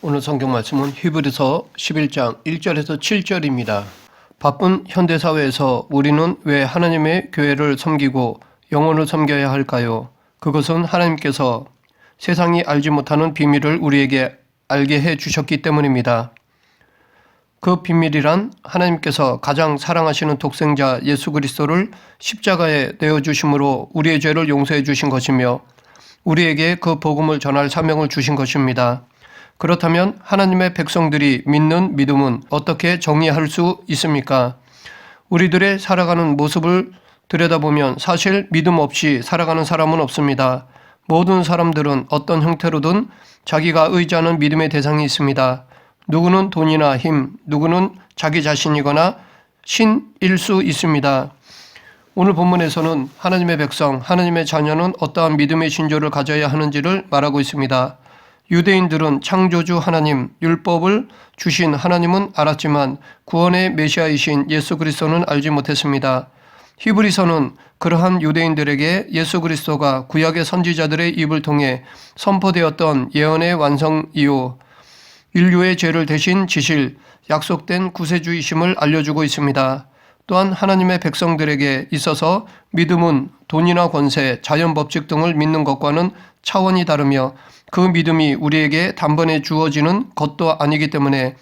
오늘 성경 말씀은 히브리서 11장 1절에서 7절입니다. 바쁜 현대사회에서 우리는 왜 하나님의 교회를 섬기고 영혼을 섬겨야 할까요? 그것은 하나님께서 세상이 알지 못하는 비밀을 우리에게 알게 해 주셨기 때문입니다. 그 비밀이란 하나님께서 가장 사랑하시는 독생자 예수 그리스도를 십자가에 내어주심으로 우리의 죄를 용서해 주신 것이며 우리에게 그 복음을 전할 사명을 주신 것입니다. 그렇다면 하나님의 백성들이 믿는 믿음은 어떻게 정의할 수 있습니까? 우리들의 살아가는 모습을 들여다보면 사실 믿음 없이 살아가는 사람은 없습니다. 모든 사람들은 어떤 형태로든 자기가 의지하는 믿음의 대상이 있습니다. 누구는 돈이나 힘, 누구는 자기 자신이거나 신일 수 있습니다. 오늘 본문에서는 하나님의 백성, 하나님의 자녀는 어떠한 믿음의 신조를 가져야 하는지를 말하고 있습니다. 유대인들은 창조주 하나님, 율법을 주신 하나님은 알았지만 구원의 메시아이신 예수 그리스도는 알지 못했습니다. 히브리서는 그러한 유대인들에게 예수 그리스도가 구약의 선지자들의 입을 통해 선포되었던 예언의 완성이요 인류의 죄를 대신 지실 약속된 구세주이심을 알려주고 있습니다. 또한 하나님의 백성들에게 있어서 믿음은 돈이나 권세, 자연 법칙 등을 믿는 것과는 차원이 다르며 그 믿음이 우리에게 단번에 주어지는 것도 아니기 때문에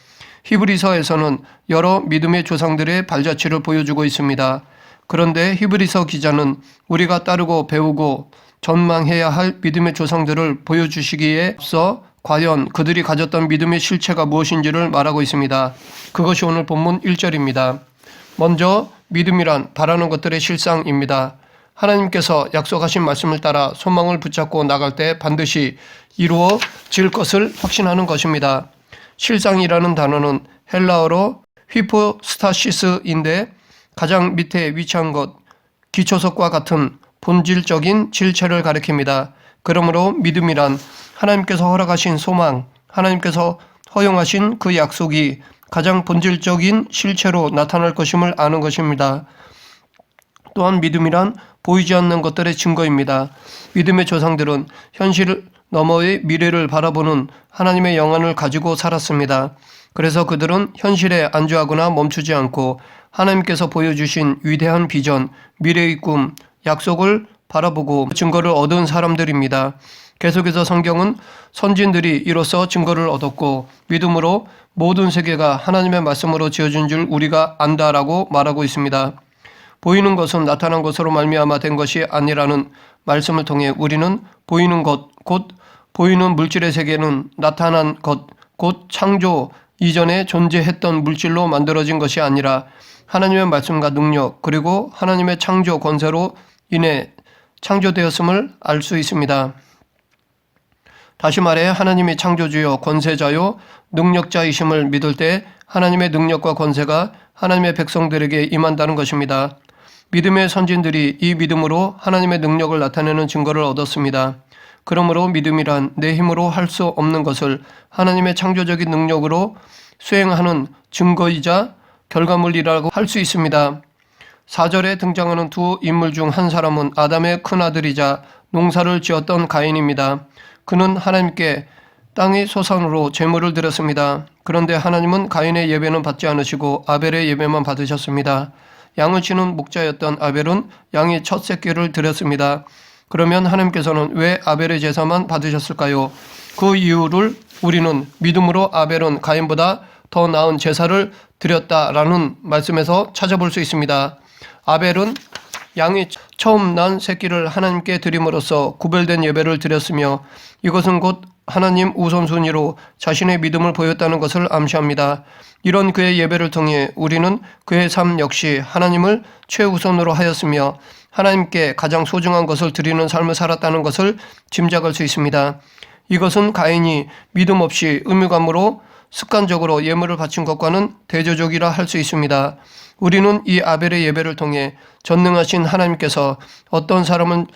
히브리서에서는 여러 믿음의 조상들의 발자취를 보여주고 있습니다. 그런데 히브리서 기자는 우리가 따르고 배우고 전망해야 할 믿음의 조상들을 보여주시기에 앞서 과연 그들이 가졌던 믿음의 실체가 무엇인지를 말하고 있습니다. 그것이 오늘 본문 1절입니다. 먼저 믿음이란 바라는 것들의 실상입니다. 하나님께서 약속하신 말씀을 따라 소망을 붙잡고 나갈 때 반드시 이루어질 것을 확신하는 것입니다. 실상이라는 단어는 헬라어로 휘포스타시스인데 가장 밑에 위치한 것, 기초석과 같은 본질적인 질체를 가리킵니다. 그러므로 믿음이란 하나님께서 허락하신 소망, 하나님께서 허용하신 그 약속이 가장 본질적인 실체로 나타날 것임을 아는 것입니다. 또한 믿음이란 보이지 않는 것들의 증거입니다. 믿음의 조상들은 현실 너머의 미래를 바라보는 하나님의 영안을 가지고 살았습니다. 그래서 그들은 현실에 안주하거나 멈추지 않고 하나님께서 보여주신 위대한 비전, 미래의 꿈, 약속을 바라보고 증거를 얻은 사람들입니다. 계속해서 성경은 선진들이 이로써 증거를 얻었고 믿음으로 모든 세계가 하나님의 말씀으로 지어진 줄 우리가 안다라고 말하고 있습니다. 보이는 것은 나타난 것으로 말미암아 된 것이 아니라는 말씀을 통해 우리는 보이는 것, 곧 보이는 물질의 세계는 나타난 것, 곧 창조 이전에 존재했던 물질로 만들어진 것이 아니라 하나님의 말씀과 능력 그리고 하나님의 창조 권세로 인해 창조되었음을 알 수 있습니다. 다시 말해 하나님이 창조주요 권세자요 능력자이심을 믿을 때 하나님의 능력과 권세가 하나님의 백성들에게 임한다는 것입니다. 믿음의 선진들이 이 믿음으로 하나님의 능력을 나타내는 증거를 얻었습니다. 그러므로 믿음이란 내 힘으로 할 수 없는 것을 하나님의 창조적인 능력으로 수행하는 증거이자 결과물이라고 할 수 있습니다. 4절에 등장하는 두 인물 중 한 사람은 아담의 큰아들이자 농사를 지었던 가인입니다. 그는 하나님께 땅의 소산으로 제물을 드렸습니다. 그런데 하나님은 가인의 예배는 받지 않으시고 아벨의 예배만 받으셨습니다. 양을 치는 목자였던 아벨은 양의 첫 새끼를 드렸습니다. 그러면 하나님께서는 왜 아벨의 제사만 받으셨을까요? 그 이유를 우리는 믿음으로 아벨은 가인보다 더 나은 제사를 드렸다라는 말씀에서 찾아볼 수 있습니다. 아벨은 양이 처음 난 새끼를 하나님께 드림으로써 구별된 예배를 드렸으며 이것은 곧 하나님 우선순위로 자신의 믿음을 보였다는 것을 암시합니다. 이런 그의 예배를 통해 우리는 그의 삶 역시 하나님을 최우선으로 하였으며 하나님께 가장 소중한 것을 드리는 삶을 살았다는 것을 짐작할 수 있습니다. 이것은 가인이 믿음 없이 의무감으로 습관적으로 예물을 바친 것과는 대조적이라 할 수 있습니다. 우리는 이 아벨의 예배를 통해 전능하신 하나님께서 어떤 사람을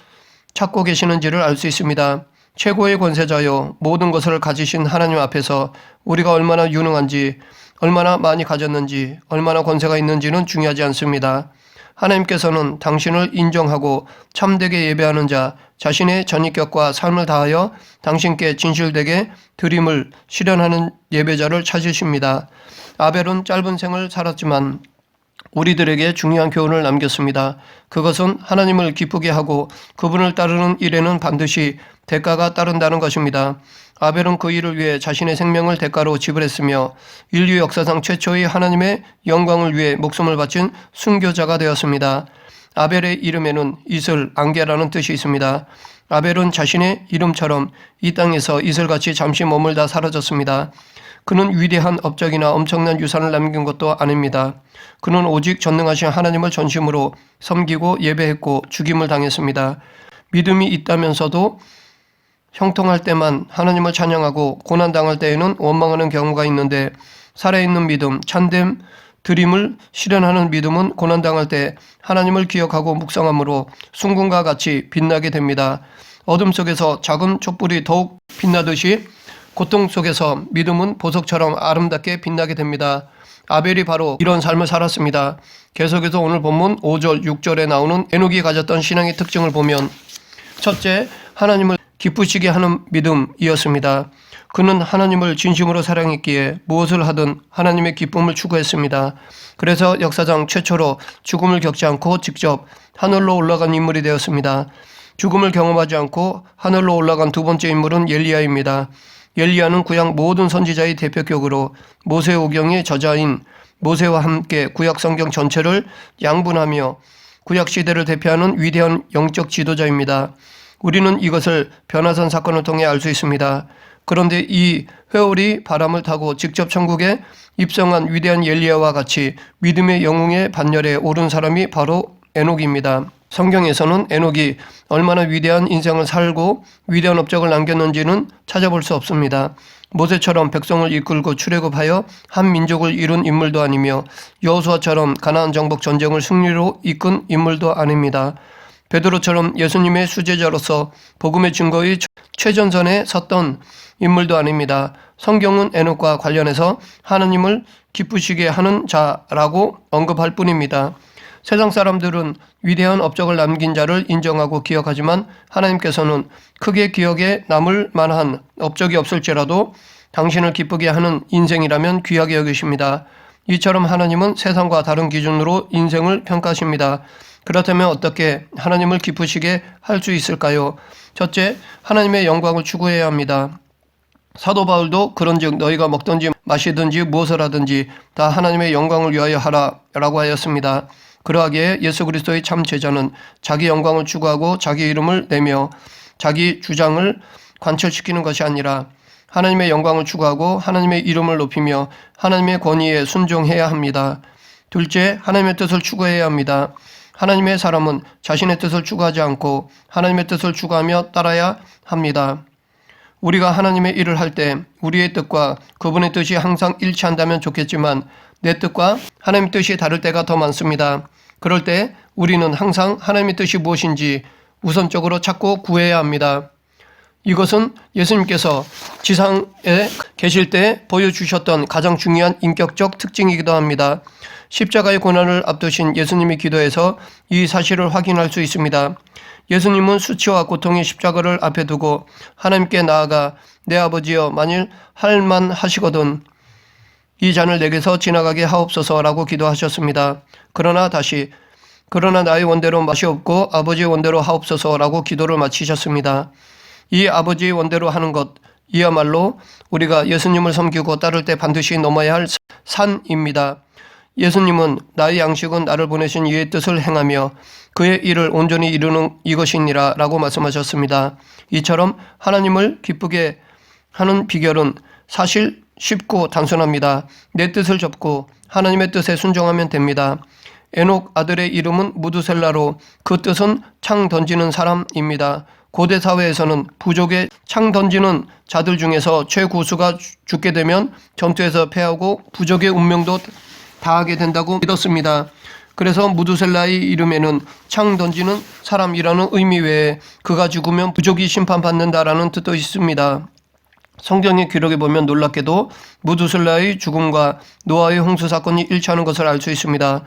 찾고 계시는지를 알 수 있습니다. 최고의 권세자요 모든 것을 가지신 하나님 앞에서 우리가 얼마나 유능한지, 얼마나 많이 가졌는지, 얼마나 권세가 있는지는 중요하지 않습니다. 하나님께서는 당신을 인정하고 참되게 예배하는 자, 자신의 전인격과 삶을 다하여 당신께 진실되게 드림을 실현하는 예배자를 찾으십니다. 아벨은 짧은 생을 살았지만 우리들에게 중요한 교훈을 남겼습니다. 그것은 하나님을 기쁘게 하고 그분을 따르는 일에는 반드시 대가가 따른다는 것입니다. 아벨은 그 일을 위해 자신의 생명을 대가로 지불했으며 인류 역사상 최초의 하나님의 영광을 위해 목숨을 바친 순교자가 되었습니다. 아벨의 이름에는 이슬, 안개라는 뜻이 있습니다. 아벨은 자신의 이름처럼 이 땅에서 이슬같이 잠시 머물다 사라졌습니다. 그는 위대한 업적이나 엄청난 유산을 남긴 것도 아닙니다. 그는 오직 전능하신 하나님을 전심으로 섬기고 예배했고 죽임을 당했습니다. 믿음이 있다면서도 형통할 때만 하나님을 찬양하고 고난당할 때에는 원망하는 경우가 있는데 살아있는 믿음, 참된 드림을 실현하는 믿음은 고난당할 때 하나님을 기억하고 묵상함으로 순금과 같이 빛나게 됩니다. 어둠 속에서 작은 촛불이 더욱 빛나듯이 고통 속에서 믿음은 보석처럼 아름답게 빛나게 됩니다. 아벨이 바로 이런 삶을 살았습니다. 계속해서 오늘 본문 5절, 6절에 나오는 에녹이 가졌던 신앙의 특징을 보면 첫째, 하나님을 기쁘시게 하는 믿음이었습니다. 그는 하나님을 진심으로 사랑했기에 무엇을 하든 하나님의 기쁨을 추구했습니다. 그래서 역사상 최초로 죽음을 겪지 않고 직접 하늘로 올라간 인물이 되었습니다. 죽음을 경험하지 않고 하늘로 올라간 두 번째 인물은 엘리야입니다. 엘리야는 구약 모든 선지자의 대표격으로 모세오경의 저자인 모세와 함께 구약 성경 전체를 양분하며 구약 시대를 대표하는 위대한 영적 지도자입니다. 우리는 이것을 변화산 사건을 통해 알 수 있습니다. 그런데 이 회오리 바람을 타고 직접 천국에 입성한 위대한 엘리야와 같이 믿음의 영웅의 반열에 오른 사람이 바로 에녹입니다. 성경에서는 에녹이 얼마나 위대한 인생을 살고 위대한 업적을 남겼는지는 찾아볼 수 없습니다. 모세처럼 백성을 이끌고 출애굽하여 한 민족을 이룬 인물도 아니며 여호수아처럼 가나안 정복 전쟁을 승리로 이끈 인물도 아닙니다. 베드로처럼 예수님의 수제자로서 복음의 증거의 최전선에 섰던 인물도 아닙니다. 성경은 에녹과 관련해서 하나님을 기쁘시게 하는 자라고 언급할 뿐입니다. 세상 사람들은 위대한 업적을 남긴 자를 인정하고 기억하지만 하나님께서는 크게 기억에 남을 만한 업적이 없을지라도 당신을 기쁘게 하는 인생이라면 귀하게 여기십니다. 이처럼 하나님은 세상과 다른 기준으로 인생을 평가하십니다. 그렇다면 어떻게 하나님을 기쁘시게 할 수 있을까요? 첫째, 하나님의 영광을 추구해야 합니다. 사도 바울도 그런즉 너희가 먹든지 마시든지 무엇을 하든지 다 하나님의 영광을 위하여 하라 라고 하였습니다. 그러하기에 예수 그리스도의 참 제자는 자기 영광을 추구하고 자기 이름을 내며 자기 주장을 관철시키는 것이 아니라 하나님의 영광을 추구하고 하나님의 이름을 높이며 하나님의 권위에 순종해야 합니다. 둘째, 하나님의 뜻을 추구해야 합니다. 하나님의 사람은 자신의 뜻을 추구하지 않고 하나님의 뜻을 추구하며 따라야 합니다. 우리가 하나님의 일을 할 때 우리의 뜻과 그분의 뜻이 항상 일치한다면 좋겠지만 내 뜻과 하나님의 뜻이 다를 때가 더 많습니다. 그럴 때 우리는 항상 하나님의 뜻이 무엇인지 우선적으로 찾고 구해야 합니다. 이것은 예수님께서 지상에 계실 때 보여주셨던 가장 중요한 인격적 특징이기도 합니다. 십자가의 고난을 앞두신 예수님의 기도에서 이 사실을 확인할 수 있습니다. 예수님은 수치와 고통의 십자가를 앞에 두고 하나님께 나아가 내 아버지여 만일 할 만하시거든 이 잔을 내게서 지나가게 하옵소서라고 기도하셨습니다. 그러나 나의 원대로 마시옵고 아버지의 원대로 하옵소서라고 기도를 마치셨습니다. 이 아버지의 원대로 하는 것 이야말로 우리가 예수님을 섬기고 따를 때 반드시 넘어야 할 산입니다. 예수님은 나의 양식은 나를 보내신 이의 뜻을 행하며 그의 일을 온전히 이루는 이것이니라 라고 말씀하셨습니다. 이처럼 하나님을 기쁘게 하는 비결은 사실 쉽고 단순합니다. 내 뜻을 접고 하나님의 뜻에 순종하면 됩니다. 에녹 아들의 이름은 무두셀라로 그 뜻은 창 던지는 사람입니다. 고대 사회에서는 부족의 창 던지는 자들 중에서 최고수가 죽게 되면 전투에서 패하고 부족의 운명도 다하게 된다고 믿었습니다. 그래서 무두셀라의 이름에는 창 던지는 사람이라는 의미 외에 그가 죽으면 부족이 심판받는다라는 뜻도 있습니다. 성경의 기록에 보면 놀랍게도 무두셀라의 죽음과 노아의 홍수 사건이 일치하는 것을 알 수 있습니다.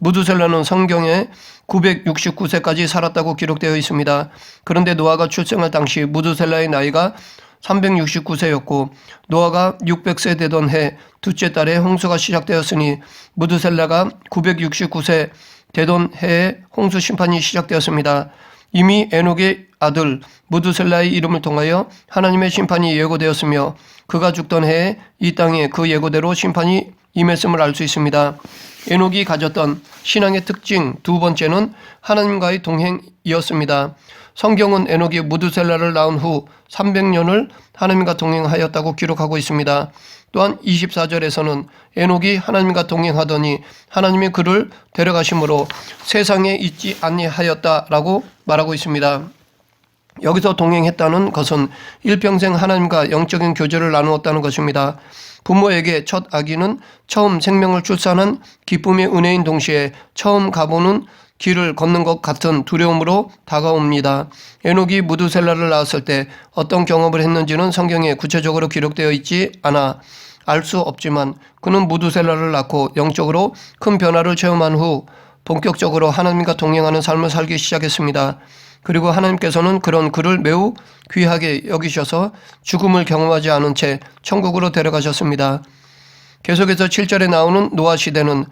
무두셀라는 성경에 969세까지 살았다고 기록되어 있습니다. 그런데 노아가 출생할 당시 무두셀라의 나이가 369세였고 노아가 600세 되던 해 둘째 달에 홍수가 시작되었으니 무두셀라가 969세 되던 해에 홍수 심판이 시작되었습니다. 이미 에녹의 아들 무두셀라의 이름을 통하여 하나님의 심판이 예고되었으며 그가 죽던 해에 이 땅에 그 예고대로 심판이 임했음을 알 수 있습니다. 에녹이 가졌던 신앙의 특징 두 번째는 하나님과의 동행이었습니다. 성경은 에녹이 무두셀라를 낳은 후 300년을 하나님과 동행하였다고 기록하고 있습니다. 또한 24절에서는 에녹이 하나님과 동행하더니 하나님이 그를 데려가심으로 세상에 있지 아니하였다라고 말하고 있습니다. 여기서 동행했다는 것은 일평생 하나님과 영적인 교제를 나누었다는 것입니다. 부모에게 첫 아기는 처음 생명을 출산한 기쁨의 은혜인 동시에 처음 가보는 길을 걷는 것 같은 두려움으로 다가옵니다. 에녹이 무두셀라를 낳았을 때 어떤 경험을 했는지는 성경에 구체적으로 기록되어 있지 않아 알 수 없지만 그는 무두셀라를 낳고 영적으로 큰 변화를 체험한 후 본격적으로 하나님과 동행하는 삶을 살기 시작했습니다. 그리고 하나님께서는 그런 그를 매우 귀하게 여기셔서 죽음을 경험하지 않은 채 천국으로 데려가셨습니다. 계속해서 7절에 나오는 노아 시대는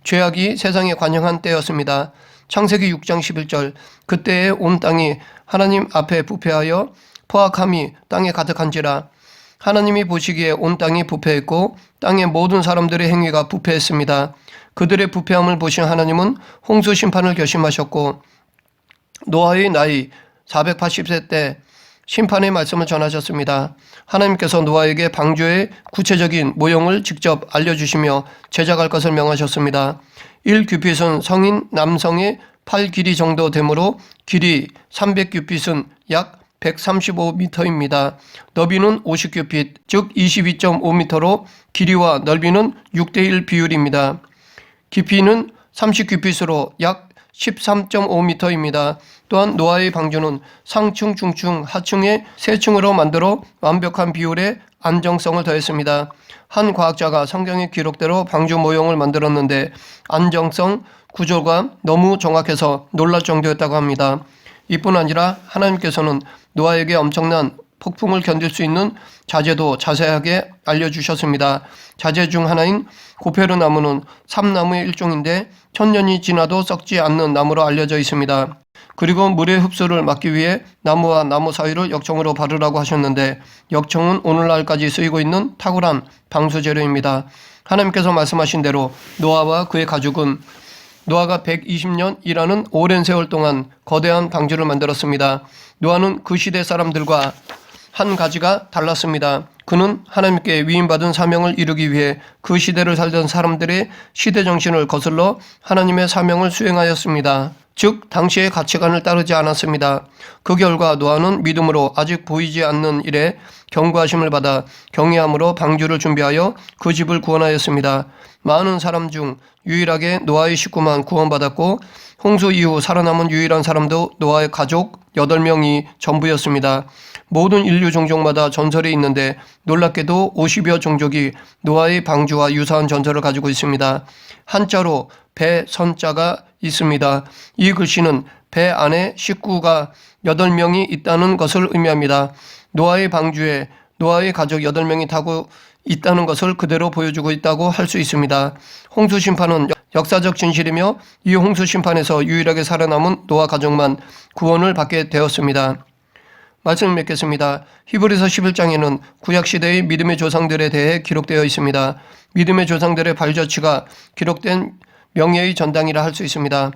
죄악이 세상에 관영한 때였습니다. 창세기 6장 11절 그때에 온 땅이 하나님 앞에 부패하여 포악함이 땅에 가득한지라 하나님이 보시기에 온 땅이 부패했고 땅의 모든 사람들의 행위가 부패했습니다. 그들의 부패함을 보신 하나님은 홍수 심판을 결심하셨고 노아의 나이 480세 때 심판의 말씀을 전하셨습니다. 하나님께서 노아에게 방주의 구체적인 모형을 직접 알려주시며 제작할 것을 명하셨습니다. 1규빗은 성인 남성의 팔 길이 정도 되므로 길이 300규빗은 약 135m입니다. 너비는 50규빗, 즉 22.5m로 길이와 넓이는 6대1 비율입니다. 깊이는 30규빗으로 약 13.5m입니다. 또한 노아의 방주는 상층, 중층, 하층의 세 층으로 만들어 완벽한 비율의 안정성을 더했습니다. 한 과학자가 성경의 기록대로 방주 모형을 만들었는데 안정성 구조가 너무 정확해서 놀랄 정도였다고 합니다. 이뿐 아니라 하나님께서는 노아에게 엄청난 폭풍을 견딜 수 있는 자재도 자세하게 알려주셨습니다. 자재 중 하나인 고페르 나무는 삼나무의 일종인데 천년이 지나도 썩지 않는 나무로 알려져 있습니다. 그리고 물의 흡수를 막기 위해 나무와 나무 사이를 역청으로 바르라고 하셨는데 역청은 오늘날까지 쓰이고 있는 탁월한 방수 재료입니다. 하나님께서 말씀하신 대로 노아와 그의 가족은 노아가 120년 일하는 오랜 세월 동안 거대한 방주를 만들었습니다. 노아는 그 시대 사람들과 한 가지가 달랐습니다. 그는 하나님께 위임받은 사명을 이루기 위해 그 시대를 살던 사람들의 시대 정신을 거슬러 하나님의 사명을 수행하였습니다. 즉 당시의 가치관을 따르지 않았습니다. 그 결과 노아는 믿음으로 아직 보이지 않는 일에 경고하심을 받아 경외함으로 방주를 준비하여 그 집을 구원하였습니다. 많은 사람 중 유일하게 노아의 식구만 구원받았고 홍수 이후 살아남은 유일한 사람도 노아의 가족 8명이 전부였습니다. 모든 인류 종족마다 전설이 있는데 놀랍게도 50여 종족이 노아의 방주와 유사한 전설을 가지고 있습니다. 한자로 배 선자가 있습니다. 이 글씨는 배 안에 식구가 8명이 있다는 것을 의미합니다. 노아의 방주에 노아의 가족 8명이 타고 있다는 것을 그대로 보여주고 있다고 할 수 있습니다. 홍수 심판은 역사적 진실이며 이 홍수 심판에서 유일하게 살아남은 노아 가족만 구원을 받게 되었습니다. 말씀을 맺겠습니다. 히브리서 11장에는 구약시대의 믿음의 조상들에 대해 기록되어 있습니다. 믿음의 조상들의 발자취가 기록된 명예의 전당이라 할 수 있습니다.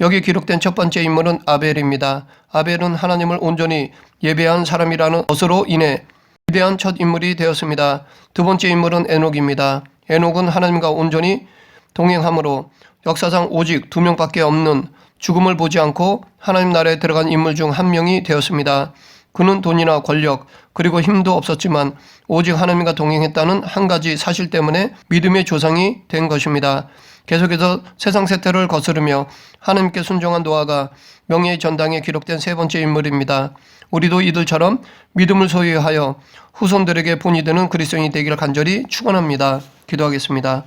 여기 기록된 첫 번째 인물은 아벨입니다. 아벨은 하나님을 온전히 예배한 사람이라는 것으로 인해 위대한 첫 인물이 되었습니다. 두 번째 인물은 에녹입니다. 에녹은 하나님과 온전히 동행함으로 역사상 오직 2명밖에 없는 죽음을 보지 않고 하나님 나라에 들어간 인물 중 한 명이 되었습니다. 그는 돈이나 권력 그리고 힘도 없었지만 오직 하나님과 동행했다는 한 가지 사실 때문에 믿음의 조상이 된 것입니다. 계속해서 세상 세태를 거스르며 하나님께 순종한 노아가 명예의 전당에 기록된 세 번째 인물입니다. 우리도 이들처럼 믿음을 소유하여 후손들에게 본이 되는 그리스도인이 되기를 간절히 축원합니다. 기도하겠습니다.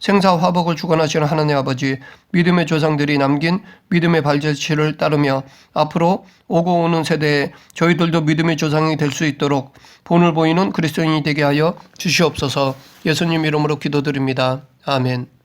생사화복을 주관하시는 하나님 아버지, 믿음의 조상들이 남긴 믿음의 발자취를 따르며 앞으로 오고 오는 세대에 저희들도 믿음의 조상이 될 수 있도록 본을 보이는 그리스도인이 되게 하여 주시옵소서. 예수님 이름으로 기도드립니다. 아멘.